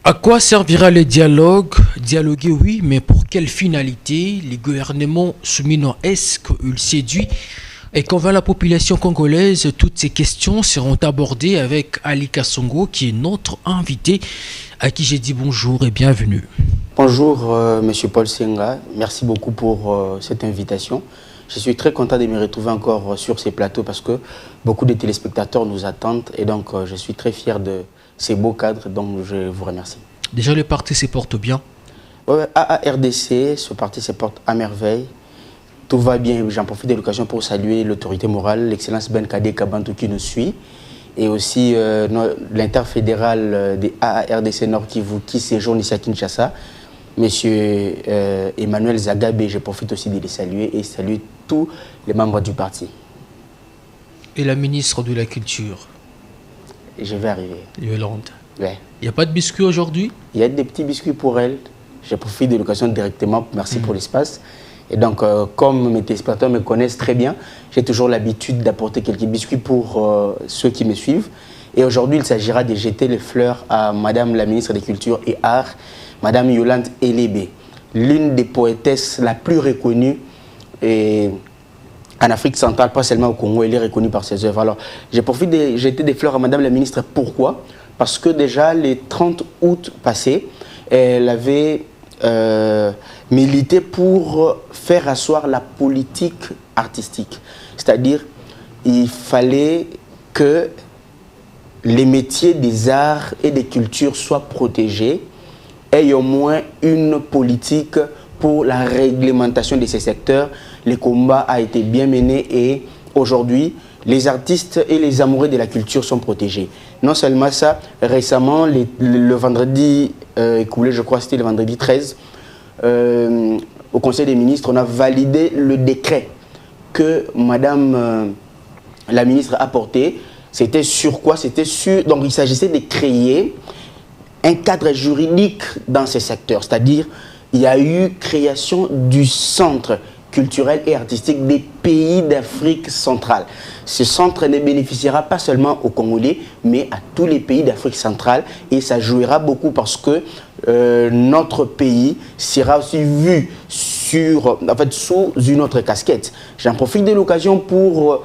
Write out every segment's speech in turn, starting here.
À quoi servira le dialogue? Dialoguer, oui, mais pour quelle finalité? Les gouvernements soumis est-ce qu'il séduit et convainc la population congolaise? Toutes ces questions seront abordées avec Ali Kassongo, qui est notre invité, à qui j'ai dit bonjour et bienvenue. Bonjour, Monsieur Paul Senga. Merci beaucoup pour cette invitation. Je suis très content de me retrouver encore sur ces plateaux parce que beaucoup de téléspectateurs nous attendent et donc je suis très fier de ces beaux cadres, donc je vous remercie. Déjà, le parti se porte bien? AARDC, ce parti se porte à merveille. Tout va bien. J'en profite de l'occasion pour saluer l'autorité morale, l'excellence Ben Kadé Kabantou qui nous suit, et aussi l'interfédéral des AARDC Nord Kivu qui séjourne ici à Kinshasa, Monsieur Emmanuel Zagabé. Je profite aussi de les saluer et saluer tous les membres du parti. Et la ministre de la Culture? Je vais arriver. Yolande. Ouais. Il n'y a pas de biscuits aujourd'hui? Il y a des petits biscuits pour elle. Je profite de l'occasion directement. Merci pour l'espace. Et donc, comme mes téléspectateurs me connaissent très bien, j'ai toujours l'habitude d'apporter quelques biscuits pour ceux qui me suivent. Et aujourd'hui, il s'agira de jeter les fleurs à Madame la ministre des Cultures et Arts, Madame Yolande Elébé, l'une des poétesses la plus reconnue en Afrique centrale, pas seulement au Congo. Elle est reconnue par ses œuvres. Alors, je profite de jeter des fleurs à Madame la ministre. Pourquoi? Parce que déjà, le 30 août passé, elle avait milité pour faire asseoir la politique artistique. C'est-à-dire, il fallait que les métiers des arts et des cultures soient protégés, et au moins une politique pour la réglementation de ces secteurs. Le combat a été bien mené et aujourd'hui, les artistes et les amoureux de la culture sont protégés. Non seulement ça, récemment, le vendredi écoulé, je crois c'était le vendredi 13, au Conseil des ministres, on a validé le décret que Madame la ministre a porté. C'était sur quoi? C'était sur... Donc il s'agissait de créer un cadre juridique dans ces secteurs. C'est-à-dire, il y a eu création du centre culturel et artistique des pays d'Afrique centrale. Ce centre ne bénéficiera pas seulement aux Congolais, mais à tous les pays d'Afrique centrale, et ça jouera beaucoup parce que notre pays sera aussi vu sous une autre casquette. J'en profite de l'occasion pour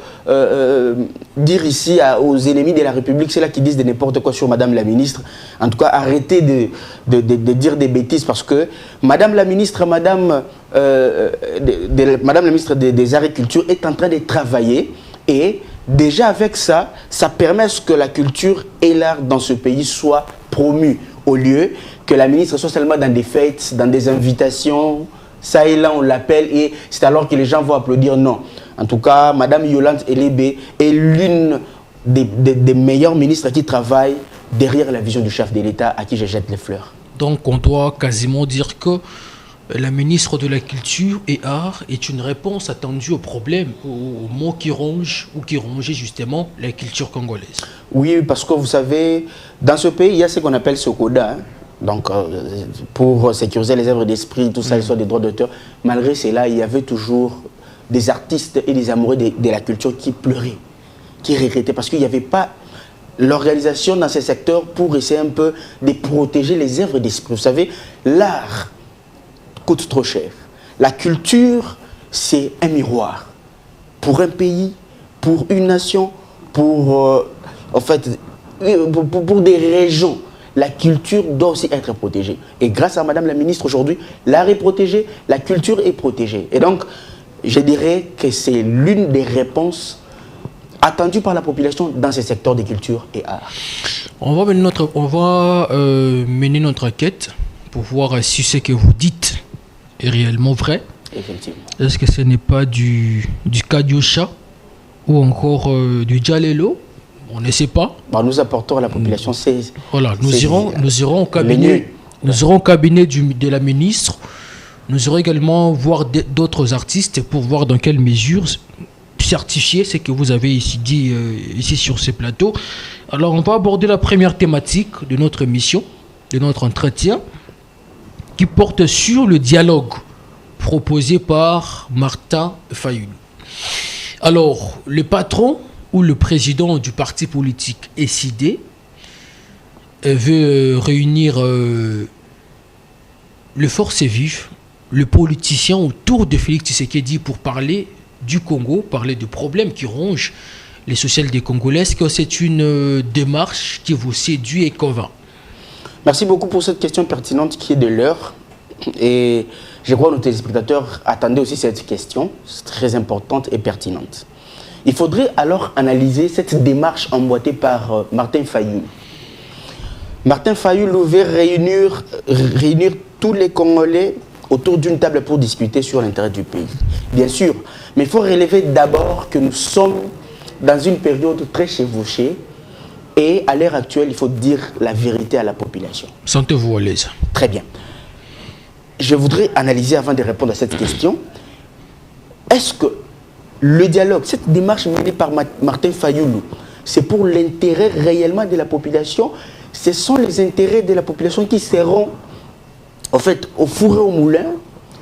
dire ici aux ennemis de la République, c'est là qui disent de n'importe quoi sur Madame la ministre. En tout cas, arrêtez de dire des bêtises parce que Madame la ministre, Madame la ministre des Arts et Culture est en train de travailler, et déjà avec ça, ça permet à ce que la culture et l'art dans ce pays soient promus, au lieu que la ministre soit seulement dans des fêtes, dans des invitations, ça et là on l'appelle et c'est alors que les gens vont applaudir. Non. En tout cas, Madame Yolande Elébé est l'une des meilleures ministres qui travaillent derrière la vision du chef de l'État à qui je jette les fleurs. Donc on doit quasiment dire que la ministre de la Culture et Arts est une réponse attendue aux problèmes, aux maux qui rongent ou qui rongeaient justement la culture congolaise. Oui, parce que vous savez, dans ce pays, il y a ce qu'on appelle SOCODA, hein. Donc, pour sécuriser les œuvres d'esprit, tout ça, soit des droits d'auteur. Malgré cela, il y avait toujours des artistes et des amoureux de la culture qui pleuraient, qui regrettaient, parce qu'il n'y avait pas l'organisation dans ces secteurs pour essayer un peu de protéger les œuvres d'esprit. Vous savez, l'art coûte trop cher. La culture, c'est un miroir pour un pays, pour une nation, pour des régions. La culture doit aussi être protégée. Et grâce à Madame la ministre aujourd'hui, l'art est protégé, la culture est protégée. Et donc, je dirais que c'est l'une des réponses attendues par la population dans ces secteurs de culture et art. On va mener notre enquête pour voir si ce que vous dites est réellement vrai. Effectivement. Est-ce que ce n'est pas du Kadiosha ou encore du Djalelo? On ne sait pas. Nous apportons à la population ces... Voilà, nous irons au cabinet, au cabinet de la ministre. Nous irons également voir d'autres artistes pour voir dans quelle mesure certifier ce que vous avez ici dit ici sur ces plateaux. Alors, on va aborder la première thématique de notre émission, de notre entretien, qui porte sur le dialogue proposé par Martin Fayulu. Alors, le patron ou le président du parti politique SID veut réunir le force vive, le politicien autour de Félix Tshisekedi pour parler du Congo, parler de problèmes qui rongent les sociales des Congolais. Est-ce que c'est une démarche qui vous séduit et convainc? Merci beaucoup pour cette question pertinente qui est de l'heure. Et je crois que nos téléspectateurs attendaient aussi cette question. C'est très importante et pertinente. Il faudrait alors analyser cette démarche emboîtée par Martin Fayulu. Martin Fayulu veut réunir tous les Congolais autour d'une table pour discuter sur l'intérêt du pays. Bien sûr, mais il faut relever d'abord que nous sommes dans une période très chevauchée et à l'heure actuelle, il faut dire la vérité à la population. Sentez-vous à l'aise. Très bien. Je voudrais analyser avant de répondre à cette question. Est-ce que le dialogue, cette démarche menée par Martin Fayulu, c'est pour l'intérêt réellement de la population? Ce sont les intérêts de la population qui seront en fait au four et au moulin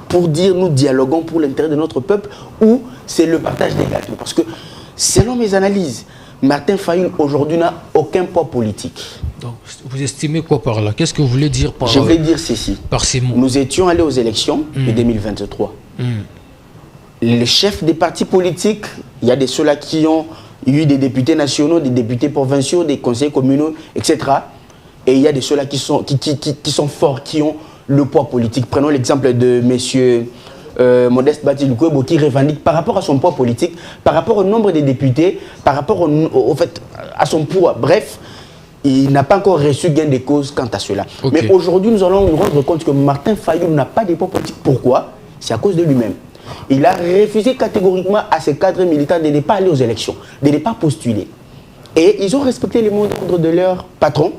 pour dire nous dialoguons pour l'intérêt de notre peuple, ou c'est le partage des gâteaux? Parce que selon mes analyses, Martin Fayulu aujourd'hui n'a aucun poids politique. Donc, vous estimez quoi par là? Qu'est-ce que vous voulez dire par Je voulais dire ceci. Par ces mots. Nous étions allés aux élections de 2023. Les chefs des partis politiques, il y a des ceux-là qui ont eu des députés nationaux, des députés provinciaux, des conseillers communaux, etc. Et il y a des ceux-là qui sont forts, qui ont le poids politique. Prenons l'exemple de M. Modeste Batilukwebo qui revendique par rapport à son poids politique, par rapport au nombre de députés, par rapport au fait, à son poids. Bref, il n'a pas encore reçu gain de cause quant à cela. Okay. Mais aujourd'hui, nous allons nous rendre compte que Martin Fayulu n'a pas de poids politique. Pourquoi? C'est à cause de lui-même. Il a refusé catégoriquement à ses cadres militants de ne pas aller aux élections, de ne pas postuler. Et ils ont respecté les mots d'ordre de leur patron.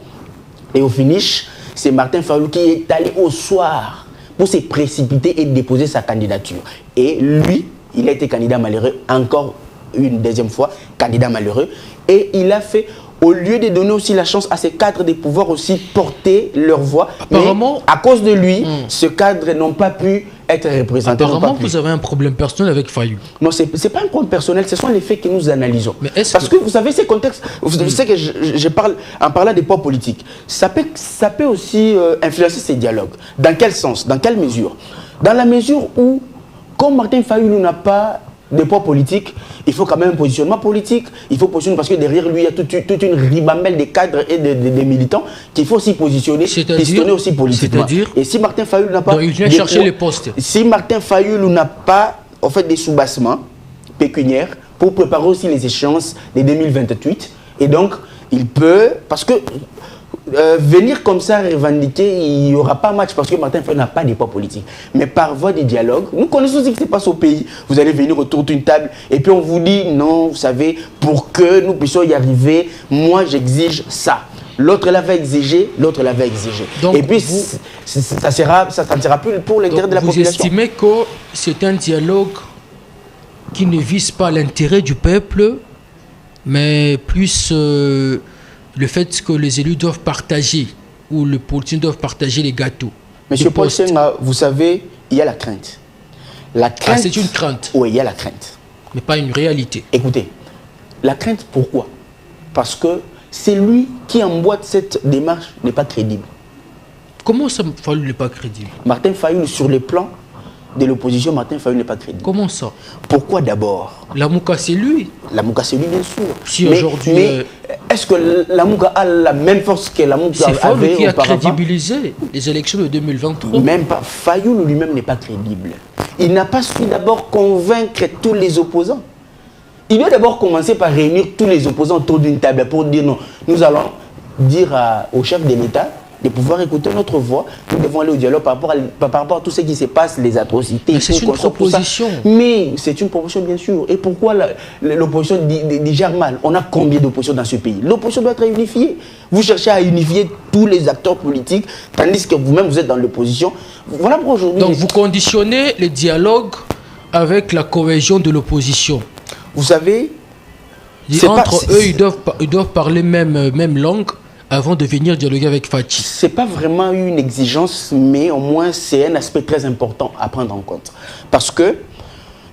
Et au finish, c'est Martin Fayulu qui est allé au soir pour se précipiter et déposer sa candidature. Et lui, il a été candidat malheureux, encore une deuxième fois, candidat malheureux. Et il a fait, au lieu de donner aussi la chance à ces cadres de pouvoir aussi porter leur voix, apparemment, mais à cause de lui, ce cadre n'ont pas pu être représentés. Apparemment, vous avez un problème personnel avec Fayulu. Non, ce n'est pas un problème personnel, ce sont les faits que nous analysons. Mais parce que vous savez, ces contextes, vous savez que je parle en parlant des poids politiques, ça peut aussi influencer ces dialogues. Dans quel sens? Dans quelle mesure? Dans la mesure où, comme Martin Fayulu n'a pas de poids politique, il faut quand même un positionnement politique. Il faut positionner parce que derrière lui, il y a toute une ribambelle de cadres et de militants qu'il faut aussi positionner, pistonner aussi politiquement. Et si Martin Fayulu n'a pas... Donc il vient chercher les postes. Si Martin Fayulu n'a pas en fait, des soubassements pécuniaires pour préparer aussi les échéances de 2028, et donc il peut... Parce que venir comme ça revendiquer, il n'y aura pas match parce que Martin Fayulu n'a pas de poids politique. Mais par voie de dialogue, nous connaissons ce qui se passe au pays. Vous allez venir autour d'une table et puis on vous dit non, vous savez, pour que nous puissions y arriver, moi j'exige ça. L'autre là va exiger, l'autre là va exiger. Donc, et puis ça ne sera plus pour l'intérêt de la population. Vous estimez que c'est un dialogue qui ne vise pas l'intérêt du peuple, mais plus... le fait que les élus doivent partager, ou les politiciens doivent partager les gâteaux. Monsieur Paul Senga, vous savez, il y a la crainte. La crainte, c'est une crainte. Oui, il y a la crainte. Mais pas une réalité. Écoutez, la crainte, pourquoi? Parce que c'est lui qui emboîte cette démarche n'est pas crédible. Comment ça, Fayulu n'est pas crédible? Martin Fayulu, sur le plan de l'opposition, Martin Fayulu n'est pas crédible. Comment ça? Pourquoi d'abord? Lamouka, c'est lui. Lamouka, c'est lui, bien sûr. Si aujourd'hui... Mais est-ce que Lamouka a la même force que Lamouka avait auparavant? C'est Fayulu qui a crédibilisé les élections de 2023. Même pas. Fayulu lui-même n'est pas crédible. Il n'a pas su d'abord convaincre tous les opposants. Il doit d'abord commencer par réunir tous les opposants autour d'une table pour dire non, nous allons dire au chef de l'État de pouvoir écouter notre voix. Nous devons aller au dialogue par rapport à tout ce qui se passe, les atrocités. C'est une proposition. Mais c'est une proposition, bien sûr. Et pourquoi l'opposition digère mal? On a combien d'oppositions dans ce pays? L'opposition doit être unifiée. Vous cherchez à unifier tous les acteurs politiques, tandis que vous-même, vous êtes dans l'opposition. Voilà pour aujourd'hui. Donc vous conditionnez le dialogue avec la cohésion de l'opposition. Vous savez... Entre eux, ils doivent parler même langue avant de venir dialoguer avec Fachi. Ce n'est pas vraiment une exigence, mais au moins c'est un aspect très important à prendre en compte. Parce que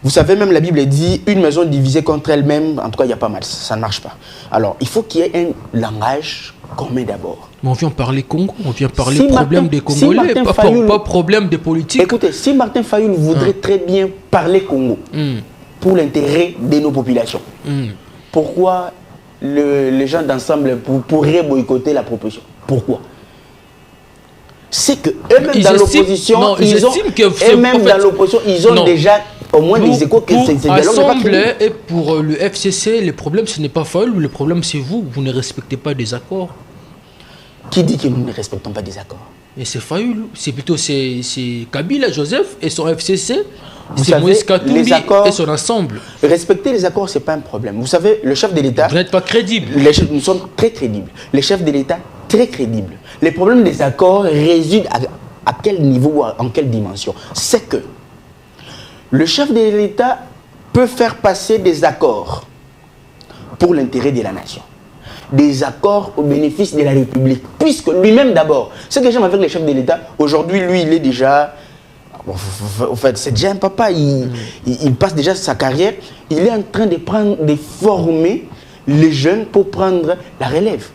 Vous savez, même la Bible dit, une maison divisée contre elle-même, en tout cas, il n'y a pas mal, ça ne marche pas. Alors, il faut qu'il y ait un langage commun d'abord. Mais on vient parler Congo, on vient parler problème des Congolais, pas problème des politiques. Écoutez, si Martin Fayoul voudrait très bien parler Congo pour l'intérêt de nos populations, pourquoi les gens d'ensemble pourraient boycotter la proposition? Pourquoi? C'est que eux-mêmes dans l'opposition, ils ont déjà au moins des échos que ces dialogues n'est pas crédible. Et pour le FCC, le problème ce n'est pas Fayoul, le problème c'est vous, vous ne respectez pas des accords. Qui dit que nous ne respectons pas des accords? Et c'est Fayoul, c'est plutôt Kabila Joseph et son FCC, c'est Moïse Katumbi et son ensemble. Respecter les accords, ce n'est pas un problème. Vous savez, le chef de l'État... Vous n'êtes pas crédible. Nous sommes très crédibles. Les chefs de l'État, très crédibles. Les problèmes des accords résident à quel niveau, en quelle dimension? C'est que le chef de l'État peut faire passer des accords pour l'intérêt de la nation. Des accords au bénéfice de la République. Puisque lui-même d'abord, ce que j'aime avec les chefs de l'État, aujourd'hui, lui, il est déjà... En fait, c'est déjà un papa, il passe déjà sa carrière. Il est en train de former les jeunes pour prendre la relève.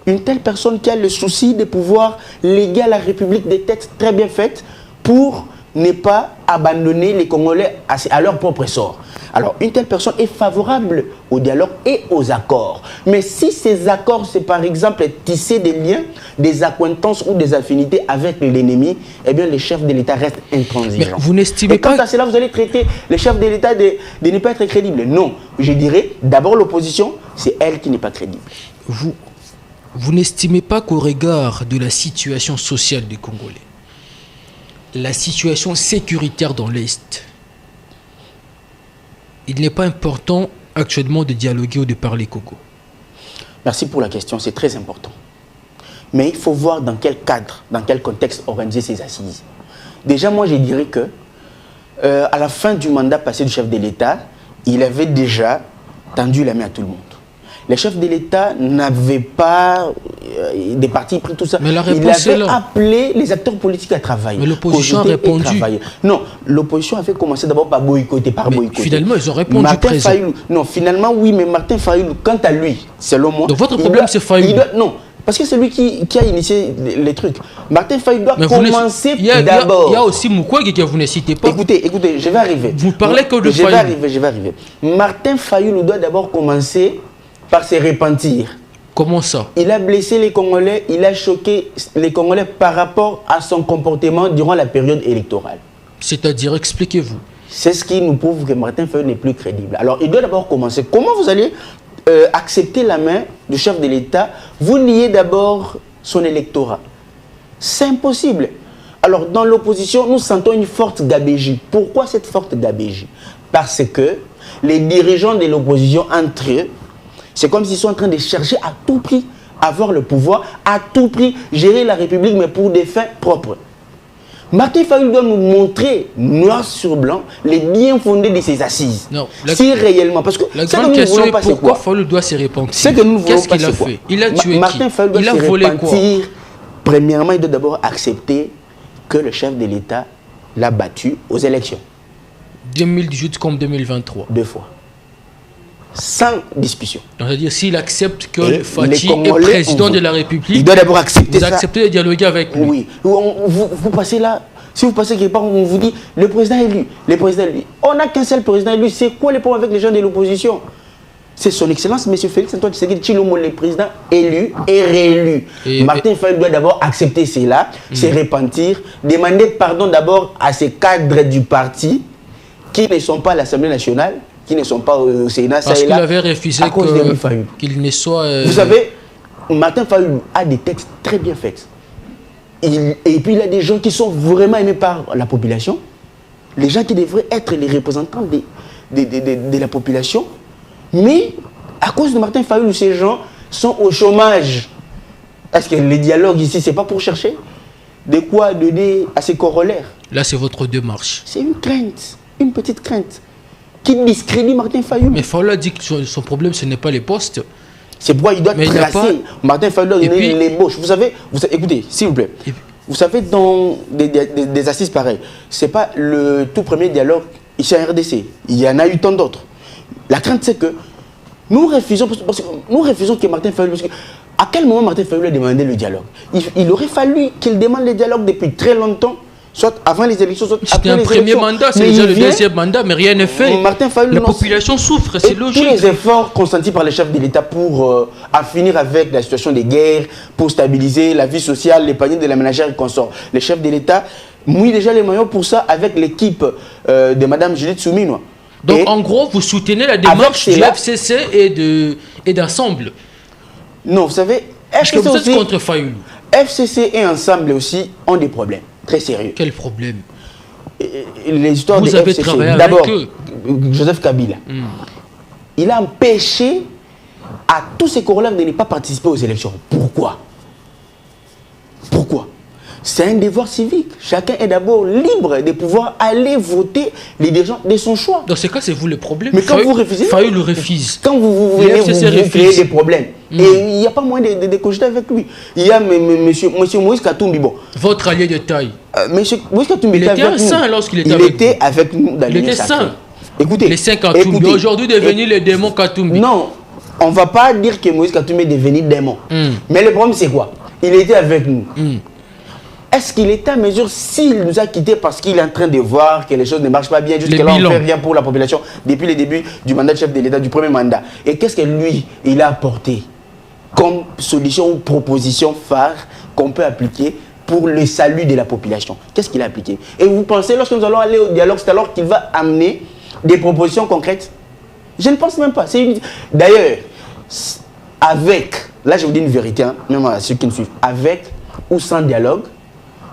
Une telle personne qui a le souci de pouvoir léguer à la République des textes très bien faits pour ne pas abandonner les Congolais à leur propre sort. Alors, une telle personne est favorable au dialogue et aux accords. Mais si ces accords, c'est par exemple tisser des liens, des accointances ou des affinités avec l'ennemi, eh bien, les chefs de l'État restent intransigeants. Vous n'estimez pas... Et quant à cela, vous allez traiter les chefs de l'État de ne pas être crédibles. Non, je dirais, d'abord l'opposition, c'est elle qui n'est pas crédible. Vous n'estimez pas qu'au regard de la situation sociale des Congolais, la situation sécuritaire dans l'Est, il n'est pas important actuellement de dialoguer ou de parler Congo? Merci pour la question, c'est très important. Mais il faut voir dans quel cadre, dans quel contexte organiser ces assises. Déjà, moi, je dirais que à la fin du mandat passé du chef de l'État, il avait déjà tendu la main à tout le monde. Les chefs de l'État n'avaient pas des partis pris, tout ça. Mais la réponse il avait appelé les acteurs politiques à travailler. Mais l'opposition a répondu. Non, l'opposition avait commencé d'abord par boycotter, Finalement, ils ont répondu Martin Fayoul, non, finalement, oui, mais Martin Fayoul, quant à lui, selon moi... Donc votre problème, c'est Fayoul? Non, parce que c'est lui qui a initié les trucs. Martin Fayoul doit commencer d'abord. Il y a aussi Mukwege que vous ne citez pas. Écoutez, je vais arriver. Vous parlez que de Fayoul. Je vais arriver. Martin Fayoul doit d'abord commencer par se repentir. Comment ça? Il a blessé les Congolais, il a choqué les Congolais par rapport à son comportement durant la période électorale. C'est-à-dire, expliquez-vous. C'est ce qui nous prouve que Martin Fayoul n'est plus crédible. Alors, il doit d'abord commencer. Comment vous allez accepter la main du chef de l'État? Vous niez d'abord son électorat. C'est impossible. Alors, dans l'opposition, nous sentons une forte gabégie. Pourquoi cette forte gabégie? Parce que les dirigeants de l'opposition, entre eux, c'est comme s'ils sont en train de chercher à tout prix avoir le pouvoir, à tout prix gérer la République, mais pour des fins propres. Martin Fayoul doit nous montrer, noir sur blanc, les bien fondés de ses assises. Non, si réellement, parce que la grande question est pourquoi Fayoul doit se repentir? C'est que nous voulons Qu'est-ce qu'il a fait? Il a tué Martin Fayoul doit se repentir. Premièrement, il doit d'abord accepter que le chef de l'État l'a battu aux élections. 2018 comme 2023. 2 fois. Sans discussion. C'est-à-dire, s'il accepte que Fathi est président de la République, il doit d'abord accepter ça. Vous acceptez de dialoguer avec lui. Oui. Vous passez là, si vous passez quelque part, on vous dit, le président est élu, le président est élu. On n'a qu'un seul président élu. C'est quoi les problèmes avec les gens de l'opposition? C'est son Excellence, M. Félix Antoine Tshisekedi Tshilombo, le président élu et réélu. Martin Fayoul doit d'abord accepter cela, se repentir, demander pardon d'abord à ces cadres du parti qui ne sont pas à l'Assemblée nationale, qui ne sont pas au Sénat. Parce qu'il avait refusé qu'il ne soit... Vous savez, Martin Fayoul a des textes très bien faits. Et puis il a des gens qui sont vraiment aimés par la population. Les gens qui devraient être les représentants de la population. Mais à cause de Martin Fayoul, ces gens sont au chômage. Est-ce que les dialogues ici, c'est pas pour chercher de quoi donner à ses corollaires? Là, c'est votre démarche. C'est une crainte, une petite crainte qui discrédite Martin Fayoul. Mais Fayoul a dit que son problème, ce n'est pas les postes. C'est pourquoi il doit tracer. Martin Fayoul doit donner l'ébauche. Vous savez, écoutez, s'il vous plaît, vous savez, dans des assises pareilles, ce n'est pas le tout premier dialogue ici en RDC, il y en a eu tant d'autres. La crainte, c'est que nous refusons, parce que nous refusons que Martin Fayulu, parce que à quel moment Martin Fayulu a demandé le dialogue? Il aurait fallu qu'il demande le dialogue depuis très longtemps, soit avant les élections, soit après les élections. C'était un premier mandat, c'est déjà le deuxième mandat, mais rien n'est fait. Martin Fayulu, la population souffre, c'est logique. Tous les efforts consentis par les chefs de l'État pour en finir avec la situation des guerres, pour stabiliser la vie sociale, les paniers de la ménagère et consorts. Les chefs de l'État mouillent déjà les maillots pour ça avec l'équipe de Mme Juliette Souminois. Donc en gros, vous soutenez la démarche du FCC et d'Ensemble. Non, vous savez, FCC vous êtes contre Fayulu. FCC et Ensemble aussi ont des problèmes très sérieux. Quel problème? Les histoires vous de avez FCC. travaillé avec D'abord, eux. Joseph Kabila. Il a empêché à tous ses corollaires de ne pas participer aux élections. Pourquoi? Pourquoi? C'est un devoir civique. Chacun est d'abord libre de pouvoir aller voter les dirigeants de son choix. Dans ce cas, c'est vous le problème. Mais quand vous refusez, Fayulu refuse. Quand vous venez, vous créez des problèmes. Et il n'y a pas moyen de cogiter avec lui. Il y a monsieur Moïse Katumbi. Bon. Votre allié de taille. Monsieur Moïse Katumbi était avec nous. Saint lorsqu'il était avec nous. Il était avec nous dans l'Union sacrée. Écoutez, les 5 Katumbi. Aujourd'hui, devenu les démons Katumbi. Non, on ne va pas dire que Moïse Katumbi est devenu démon. Mais le problème, c'est quoi? Il était avec nous. Est-ce qu'il est à mesure, s'il nous a quittés parce qu'il est en train de voir que les choses ne marchent pas bien, jusqu'à là on ne fait rien pour la population depuis le début du mandat de chef de l'État, du premier mandat. Et qu'est-ce que lui, il a apporté comme solution ou proposition phare qu'on peut appliquer pour le salut de la population? Qu'est-ce qu'il a appliqué? Et vous pensez, lorsque nous allons aller au dialogue, c'est alors qu'il va amener des propositions concrètes? Je ne pense même pas. D'ailleurs, avec, là je vous dis une vérité, hein, même à ceux qui nous suivent, avec ou sans dialogue,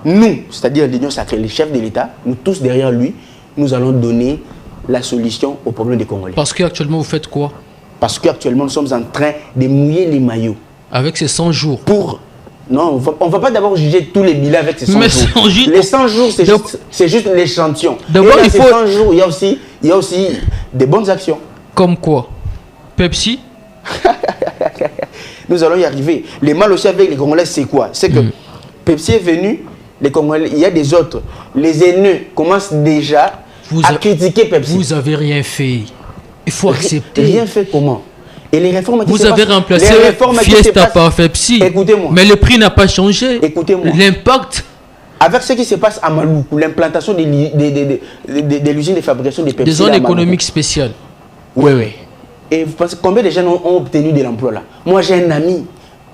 nous, c'est-à-dire l'Union sacrée, les chefs de l'État, nous tous derrière lui, nous allons donner la solution au problème des Congolais. Parce qu'actuellement, vous faites quoi? Parce qu'actuellement, nous sommes en train de mouiller les maillots. Avec ces 100 jours Non, on ne va pas d'abord juger tous les bilans avec ces 100 jours. Les 100 jours, c'est juste l'échantillon. D'abord, il faut... 100 jours, il y a aussi des bonnes actions. Comme quoi? Pepsi? Nous allons y arriver. Les mal aussi avec les Congolais, c'est quoi? C'est que Pepsi est venu... Les Congolais, il y a des autres. Les haineux commencent déjà à critiquer Pepsi. Vous n'avez rien fait. Il faut accepter. Rien fait comment? Et les réformes qui vous avez remplacé Fiesta par Pepsi. Écoutez-moi. Mais le prix n'a pas changé. Écoutez-moi. L'impact. Avec ce qui se passe à Maloukou, l'implantation de l'usine de fabrication de Pepsi. Des zones économiques spéciales. Oui, oui. Et vous pensez combien de gens ont obtenu de l'emploi là? Moi, j'ai un ami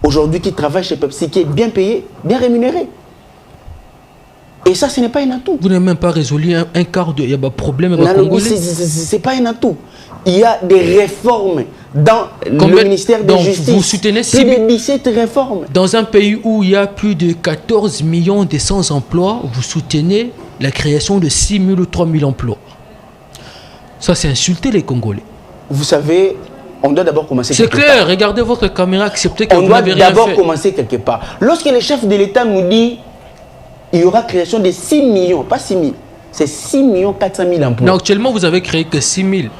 aujourd'hui qui travaille chez Pepsi, qui est bien payé, bien rémunéré. Et ça, ce n'est pas un atout. Vous n'avez même pas résolu un quart de problème avec le Congolais. Ce n'est pas un atout. Il y a des réformes dans le ministère de la Justice. Vous soutenez plus de 17 réformes. Dans un pays où il y a plus de 14 millions de sans-emploi, vous soutenez la création de 6 000 ou 3 000 emplois. Ça, c'est insulter les Congolais. Vous savez, on doit d'abord commencer quelque part. C'est clair, regardez votre caméra, acceptez que vous n'avez rien fait. On doit d'abord commencer quelque part. Lorsque les chefs de l'État nous disent il y aura création de 6 millions, pas 6 000, c'est 6 400 000 emplois. Non, actuellement, vous avez créé que 6 000.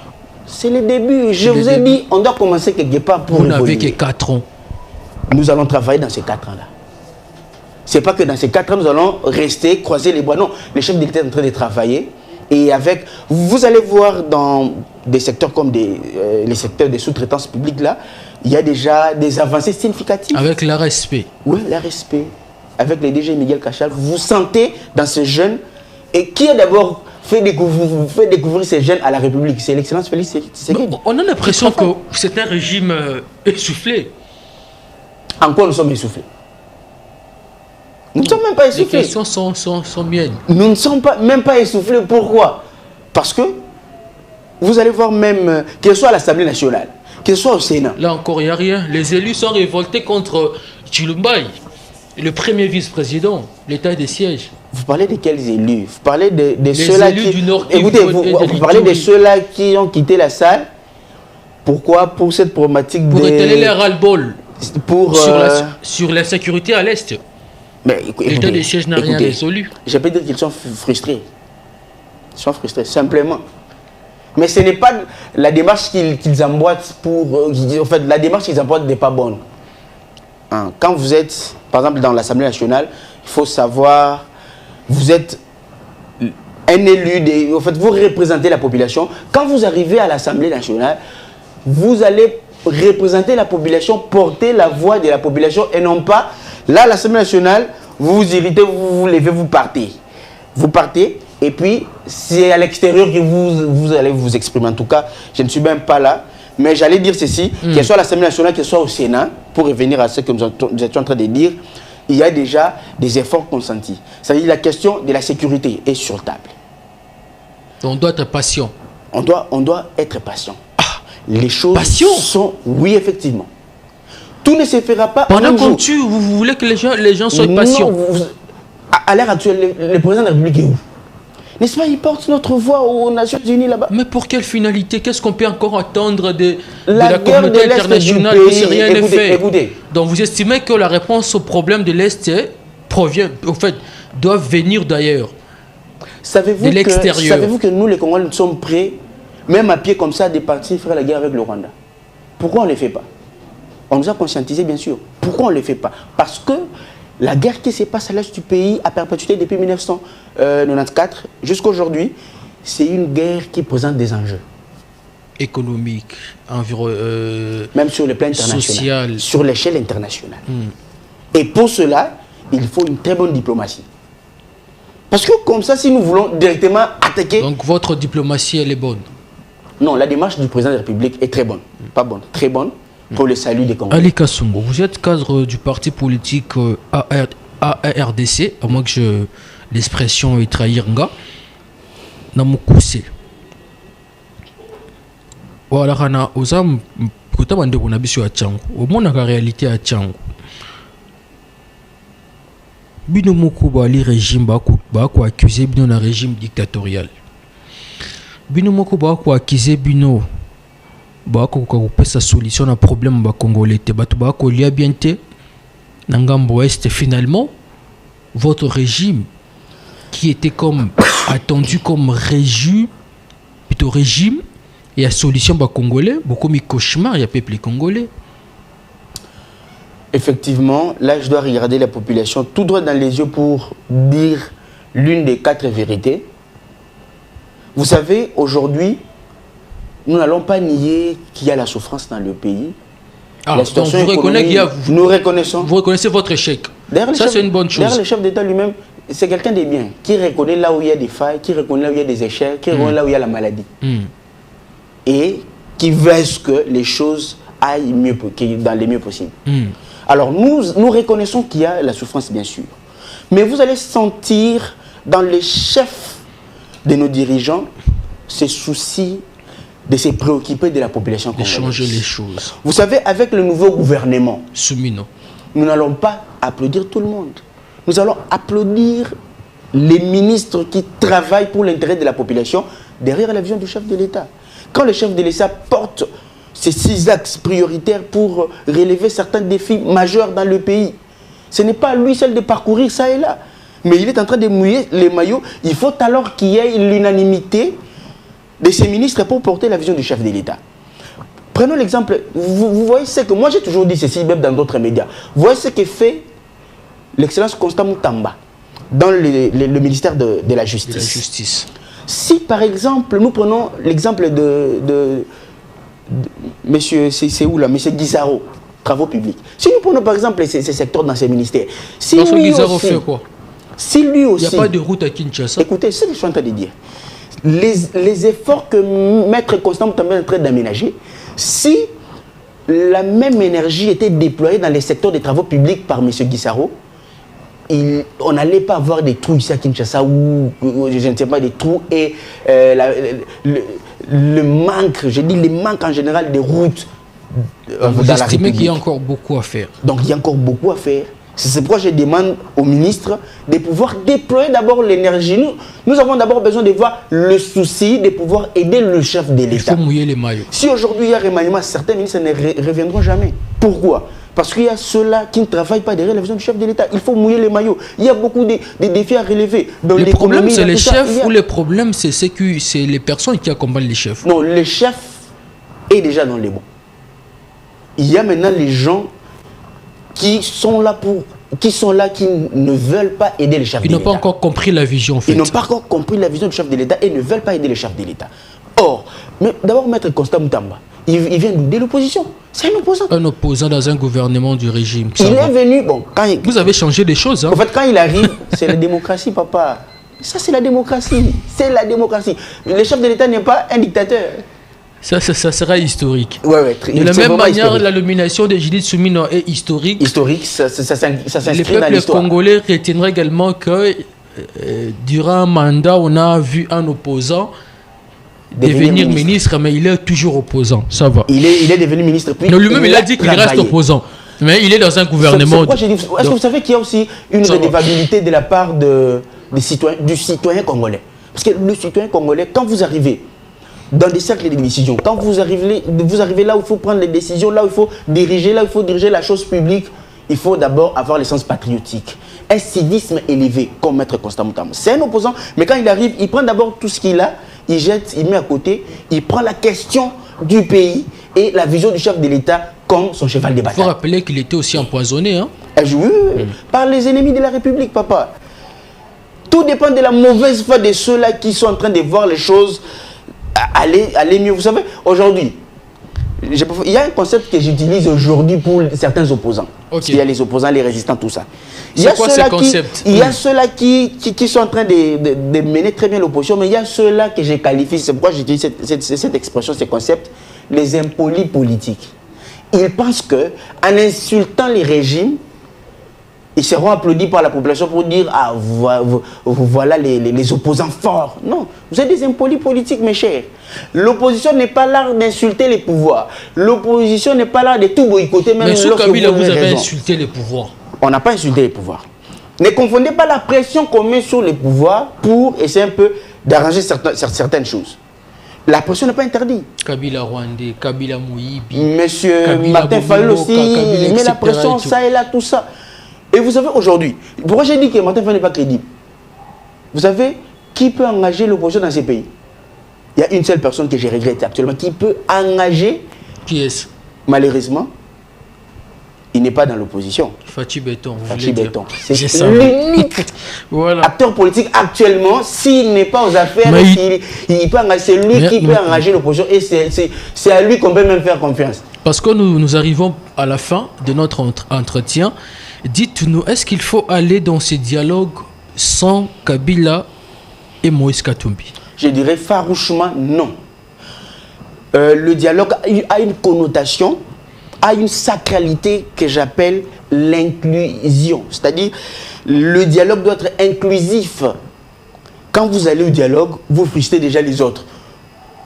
C'est le début. Je vous ai dit, on doit commencer quelque part pour évoluer. Vous n'avez que 4 ans. Nous allons travailler dans ces 4 ans-là. Ce n'est pas que dans ces 4 ans, nous allons rester, croiser les bras. Non, les chefs de l'État sont en train de travailler. Et avec, vous allez voir dans des secteurs comme les secteurs des sous-traitances publiques, là, il y a déjà des avancées significatives. Avec l'ARSP. Oui, l'ARSP. Avec les DG Miguel Cachal, vous sentez dans ces jeunes, et qui a d'abord fait découvrir ces jeunes à la République? C'est l'excellence Félix Tshisekedi. On a l'impression que c'est un régime essoufflé. En quoi nous sommes essoufflés? Nous ne sommes même pas essoufflés. Les questions sont miennes. Nous ne sommes même pas essoufflés. Pourquoi? Parce que vous allez voir même, que ce soit à l'Assemblée nationale, que ce soit au Sénat. Là encore, il n'y a rien. Les élus sont révoltés contre Chilumbaï. Le premier vice-président, l'état des sièges. Vous parlez de quels élus? Vous parlez de ceux-là qui... du Nord. Écoutez, vous parlez de ceux-là qui ont quitté la salle. Pourquoi? Pour cette problématique pour étaler les ras-le-bol. Sur la sécurité à l'Est. L'état des sièges n'a rien résolu. Je peux dire qu'ils sont frustrés. Ils sont frustrés, simplement. Mais ce n'est pas la démarche qu'ils emboîtent pour... En fait, la démarche qu'ils emboîtent n'est pas bonne. Quand vous êtes, par exemple, dans l'Assemblée nationale, il faut savoir, vous êtes un élu, en fait, vous représentez la population. Quand vous arrivez à l'Assemblée nationale, vous allez représenter la population, porter la voix de la population et non pas, là, à l'Assemblée nationale, vous vous irritez, vous vous levez, vous partez. Vous partez et puis c'est à l'extérieur que vous allez vous exprimer. En tout cas, je ne suis même pas là. Mais j'allais dire ceci, qu'elle soit à l'Assemblée nationale, qu'elle soit au Sénat, pour revenir à ce que nous étions en train de dire, il y a déjà des efforts consentis. C'est-à-dire la question de la sécurité est sur table. On doit être patient. On doit être patient. Les choses sont... Oui, effectivement. Tout ne se fera pas pendant qu'on tue, vous voulez que les gens soient patients. À l'heure actuelle, le président de la République est où? N'est-ce pas, il porte notre voix aux Nations Unies là-bas. Mais pour quelle finalité? Qu'est-ce qu'on peut encore attendre de la communauté internationale si rien n'est fait? Écoutez. Donc vous estimez que la réponse au problème de l'Est doit venir d'ailleurs, de l'extérieur. Savez-vous que nous, les Congolais, nous sommes prêts, même à pied comme ça, de partir faire la guerre avec le Rwanda? Pourquoi on ne le fait pas? On nous a conscientisé, bien sûr. Pourquoi on ne le fait pas? Parce que la guerre qui se passe à l'est du pays à perpétuité depuis 1994 jusqu'à aujourd'hui, c'est une guerre qui présente des enjeux. Économiques, même sur le plan international. Social. Sur l'échelle internationale. Et pour cela, il faut une très bonne diplomatie. Parce que comme ça, si nous voulons directement attaquer... Donc votre diplomatie, elle est bonne? Non, la démarche du président de la République est très bonne. Pas bonne, très bonne. Pour le salut des Congolais. Ali Kasongo, vous êtes cadre du parti politique ARDC, à moins que l'expression est trahiranga. Namukuse. Voilà, Rana, Ozam, Kotamande Bonabisu à Tchango. Au moins, la réalité à Tchango. Bino Moko Bali régime Bako accusé Bino un régime dictatorial. Bino Moko Bako accusé Bino. Bako sa solution à problème ba congolais te batu bako lia bien te nangambo ouest. Finalement votre régime qui était comme attendu comme régime et la solution ba congolais beaucoup mi cauchemar il y a peuple congolais. Effectivement, là je dois regarder la population tout droit dans les yeux pour dire l'une des 4 vérités. Vous savez, aujourd'hui, nous n'allons pas nier qu'il y a la souffrance dans le pays. La situation économique, nous reconnaissons. Vous reconnaissez votre échec. Ça, c'est une bonne chose. D'ailleurs, le chef d'État lui-même, c'est quelqu'un de bien, qui reconnaît là où il y a des failles, qui reconnaît là où il y a des échecs, qui reconnaît là où il y a la maladie. Et qui veut que les choses aillent mieux, dans les mieux possible. Alors, nous reconnaissons qu'il y a la souffrance, bien sûr. Mais vous allez sentir dans les chefs de nos dirigeants ces soucis de se préoccuper de la population congolaise. De changer les choses. Vous savez, avec le nouveau gouvernement, Soumino, nous n'allons pas applaudir tout le monde. Nous allons applaudir les ministres qui travaillent pour l'intérêt de la population derrière la vision du chef de l'État. Quand le chef de l'État porte ces 6 axes prioritaires pour relever certains défis majeurs dans le pays, ce n'est pas à lui seul de parcourir ça et là. Mais il est en train de mouiller les maillots. Il faut alors qu'il y ait l'unanimité de ces ministres pour porter la vision du chef de l'État. Prenons l'exemple, vous voyez ce que, moi j'ai toujours dit ceci même dans d'autres médias, vous voyez ce que fait l'excellence Constant Moutamba dans le ministère de la Justice. Si par exemple, nous prenons l'exemple de monsieur, c'est où là, monsieur Guizaro, travaux publics. Si nous prenons par exemple ces secteurs dans ces ministères, si lui Guizaro aussi, fait quoi? Si lui aussi... Il n'y a pas de route à Kinshasa. Écoutez, c'est ce que je suis en train de dire. Les efforts que Maître Constant est en train d'aménager, si la même énergie était déployée dans les secteurs des travaux publics par M. Guissaro, on n'allait pas avoir des trous ici à Kinshasa ou je ne sais pas, des trous et le manque, je dis le manque en général des routes. Vous estimez qu'il y a encore beaucoup à faire? Donc il y a encore beaucoup à faire. C'est pourquoi je demande au ministre de pouvoir déployer d'abord l'énergie. Nous avons d'abord besoin de voir le souci de pouvoir aider le chef de l'État. Il faut mouiller les maillots. Si aujourd'hui il y a remaniement, certains ministres ne reviendront jamais. Pourquoi? Parce qu'il y a ceux-là qui ne travaillent pas derrière la vision du chef de l'État. Il faut mouiller les maillots. Il y a beaucoup de défis à relever. Le problème, c'est les chefs ou le problème, c'est les personnes qui accompagnent les chefs? Non, le chef est déjà dans les bons. Il y a maintenant les gens qui sont là pour qui sont là, qui ne veulent pas aider les chefs de Ils l'État. n'ont pas encore compris la vision, en fait. Ils n'ont pas encore compris la vision du chef de l'État et ne veulent pas aider les chefs de l'État. Or, d'abord, Maître Constant Moutamba, il vient de l'opposition. C'est un opposant. Un opposant dans un gouvernement du régime. Il est venu... Bon, vous avez changé des choses. Hein? En fait, quand il arrive, c'est la démocratie, papa. Ça, c'est la démocratie. C'est la démocratie. Le chef de l'État n'est pas un dictateur. Ça sera historique. Ouais, de la même manière, la nomination de Judith Suminwa est historique. Historique, ça s'inscrit dans l'histoire. Les Congolais retiendront également que durant un mandat, on a vu un opposant devenir ministre, mais il est toujours opposant. Ça va. Il est devenu ministre. Lui-même, il a dit qu'il reste opposant. Mais il est dans un gouvernement. Est-ce que vous savez qu'il y a aussi une redevabilité de la part du citoyen congolais? Parce que le citoyen congolais, quand vous arrivez dans des cercles de décision, quand vous arrivez là où il faut prendre les décisions, là où il faut diriger la chose publique, il faut d'abord avoir l'essence patriotique. Un civisme élevé, comme Maître Constant Moutamba. C'est un opposant, mais quand il arrive, il prend d'abord tout ce qu'il a, il jette, il met à côté, il prend la question du pays et la vision du chef de l'État comme son cheval de bataille. Il faut rappeler qu'il était aussi empoisonné. Hein? Par les ennemis de la République, papa. Tout dépend de la mauvaise foi de ceux-là qui sont en train de voir les choses aller mieux. Vous savez, aujourd'hui, il y a un concept que j'utilise aujourd'hui pour certains opposants. Okay. Il y a les opposants, les résistants, tout ça. C'est quoi ce concept? Il y a ceux-là qui sont en train de mener très bien l'opposition, mais il y a ceux-là que je qualifie, c'est pourquoi j'utilise cette expression, ce concept, les impolis politiques. Ils pensent qu'en insultant les régimes, ils seront applaudis par la population pour dire « Ah, voilà les opposants forts ». Non, vous êtes des impolis politiques, mes chers. L'opposition n'est pas l'art d'insulter les pouvoirs. L'opposition n'est pas l'art de tout boycotter, même lorsque vous avez raison. Insulté les pouvoirs. On n'a pas insulté les pouvoirs. Ne confondez pas la pression qu'on met sur les pouvoirs pour essayer un peu d'arranger certaines choses. La pression n'est pas interdite. Kabila Rwandais, Kabila Mouyibi, Monsieur Martin Fayulu aussi, il met la pression, ça et là, tout ça. Et vous savez, aujourd'hui, pourquoi j'ai dit que Martin Fayulu n'est pas crédible? Vous savez, qui peut engager l'opposition dans ces pays? Il y a une seule personne que je regrette actuellement qui peut engager. Qui est-ce? Malheureusement, il n'est pas dans l'opposition. Fatih Béton. Fatih Béton. C'est l'unique acteur politique actuellement, s'il n'est pas aux affaires, il peut engager. C'est lui qui peut engager l'opposition et c'est à lui qu'on peut même faire confiance. Parce que nous arrivons à la fin de notre entretien. Dites-nous, est-ce qu'il faut aller dans ces dialogues sans Kabila et Moïse Katumbi? Je dirais farouchement non. Le dialogue a une connotation, a une sacralité que j'appelle l'inclusion. C'est-à-dire, le dialogue doit être inclusif. Quand vous allez au dialogue, vous frustrez déjà les autres.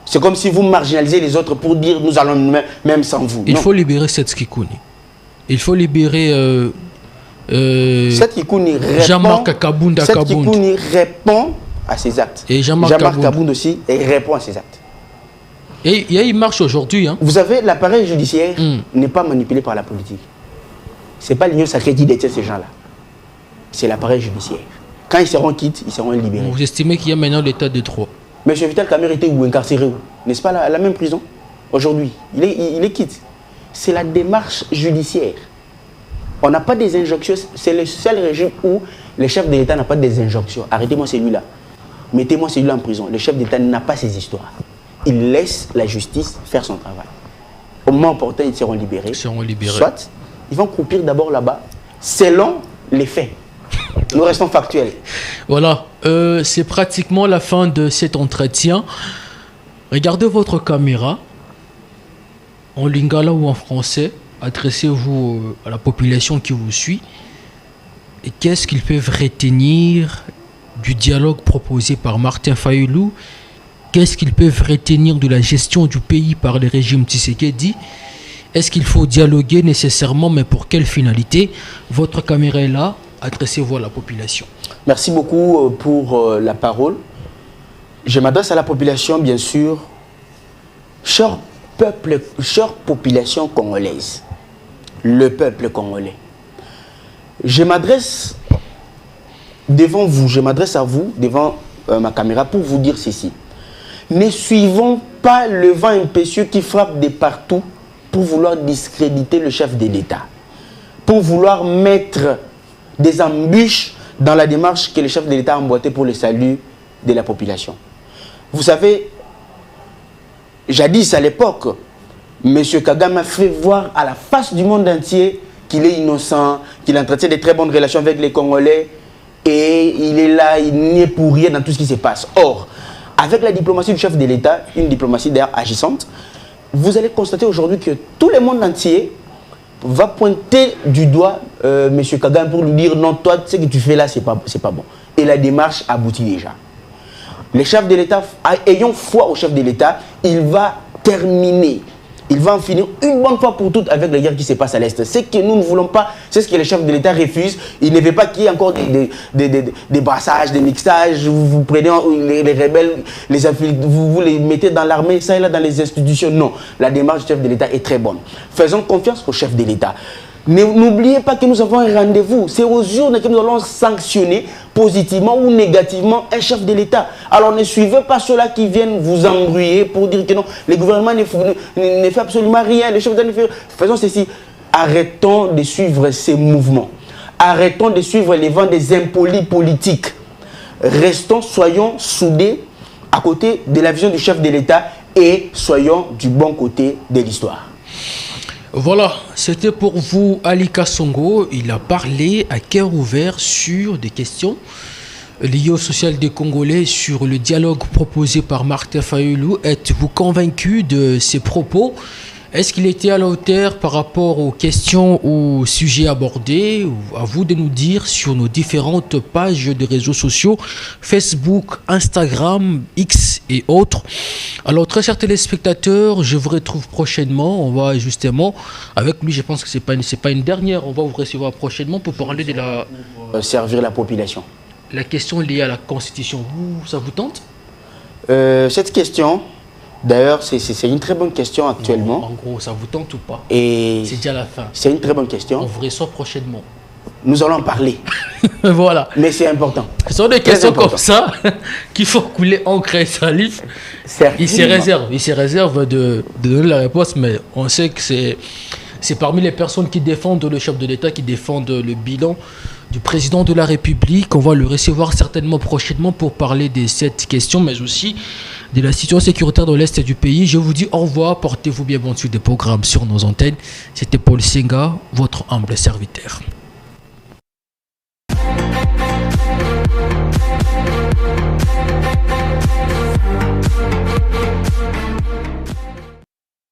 C'est comme si vous marginalisez les autres pour dire nous allons même sans vous. Il faut libérer Seth Kikouni. Il faut libérer Seth Kikouni Jean-Marc Kabunda. Seth Kikouni répond à ses actes. Et Jean-Marc Kabunda aussi répond à ses actes. Et il marche aujourd'hui. Hein. Vous savez, l'appareil judiciaire n'est pas manipulé par la politique. Ce n'est pas l'union sacrée qui détient ces gens-là. C'est l'appareil judiciaire. Quand ils seront quittes, ils seront libérés. Vous estimez qu'il y a maintenant l'état de droit? Monsieur Vital Kamerhe était où? Incarcéré où? N'est-ce pas la même prison? Aujourd'hui, il est quitte. C'est la démarche judiciaire. On n'a pas des injonctions. C'est le seul régime où le chef de l'État n'a pas des injonctions. Arrêtez-moi celui-là. Mettez-moi celui-là en prison. Le chef d'État n'a pas ces histoires. Il laisse la justice faire son travail. Au moment opportun, ils seront libérés. Soit, ils vont croupir d'abord là-bas, selon les faits. Nous restons factuels. Voilà, c'est pratiquement la fin de cet entretien. Regardez votre caméra, en lingala ou en français. Adressez-vous à la population qui vous suit. Et qu'est-ce qu'ils peuvent retenir du dialogue proposé par Martin Fayulu? Qu'est-ce qu'ils peuvent retenir de la gestion du pays par le régime Tshisekedi? Est-ce qu'il faut dialoguer nécessairement, mais pour quelle finalité? Votre caméra est là, adressez-vous à la population. Merci beaucoup pour la parole. Je m'adresse à la population, bien sûr. Cher peuple, chère population congolaise, le peuple congolais. Je m'adresse devant vous, je m'adresse à vous, devant ma caméra, pour vous dire ceci. Ne suivons pas le vent impétueux qui frappe de partout pour vouloir discréditer le chef de l'État, pour vouloir mettre des embûches dans la démarche que le chef de l'État a emboîtée pour le salut de la population. Vous savez, jadis à l'époque, M. Kagame a fait voir à la face du monde entier qu'il est innocent, qu'il entretient de très bonnes relations avec les Congolais et il est là, il n'est pour rien dans tout ce qui se passe. Or, avec la diplomatie du chef de l'État, une diplomatie d'ailleurs agissante, vous allez constater aujourd'hui que tout le monde entier va pointer du doigt M. Kagame pour lui dire non, toi, ce que tu fais là, c'est pas bon. Et la démarche aboutit déjà. Le chef de l'État, ayons foi au chef de l'État, il va terminer. Il va en finir une bonne fois pour toutes avec la guerre qui se passe à l'Est. Ce que nous ne voulons pas, c'est ce que le chef de l'État refuse. Il ne veut pas qu'il y ait encore des brassages, des mixages. Vous prenez les rebelles, vous les mettez dans l'armée, ça et là dans les institutions. Non, la démarche du chef de l'État est très bonne. Faisons confiance au chef de l'État. N'oubliez pas que nous avons un rendez-vous. C'est aux urnes que nous allons sanctionner positivement ou négativement un chef de l'État. Alors ne suivez pas ceux-là qui viennent vous embrouiller pour dire que non, le gouvernement ne fait absolument rien. Le chef de l'État ne fait... Faisons ceci. Arrêtons de suivre ces mouvements. Arrêtons de suivre les vents des impolis politiques. Restons, soyons soudés à côté de la vision du chef de l'État et soyons du bon côté de l'histoire. Voilà, c'était pour vous Ali Kassongo. Il a parlé à cœur ouvert sur des questions liées au social des Congolais, sur le dialogue proposé par Martin Fayulu. Êtes-vous convaincu de ses propos? Est-ce qu'il était à la hauteur par rapport aux questions ou sujets abordés? À vous de nous dire sur nos différentes pages de réseaux sociaux, Facebook, Instagram, X et autres. Alors, très chers téléspectateurs, je vous retrouve prochainement. On va justement, avec lui, je pense que c'est pas une dernière, on va vous recevoir prochainement pour parler de la... servir la population. La question liée à la Constitution, ça vous tente? Cette question... D'ailleurs, c'est une très bonne question actuellement. En gros, ça vous tente ou pas? Et c'est déjà la fin. C'est une très bonne question. On vous reçoit prochainement. Nous allons en parler. Voilà. Mais c'est important. Ce sont des questions comme ça qu'il faut couler encre et salive. Il se réserve de donner la réponse, mais on sait que c'est parmi les personnes qui défendent le chef de l'État, qui défendent le bilan du président de la République. On va le recevoir certainement prochainement pour parler de cette question, mais aussi de la situation sécuritaire dans l'Est du pays. Je vous dis au revoir, portez-vous bien bon sur des programmes sur nos antennes. C'était Paul Senga, votre humble serviteur.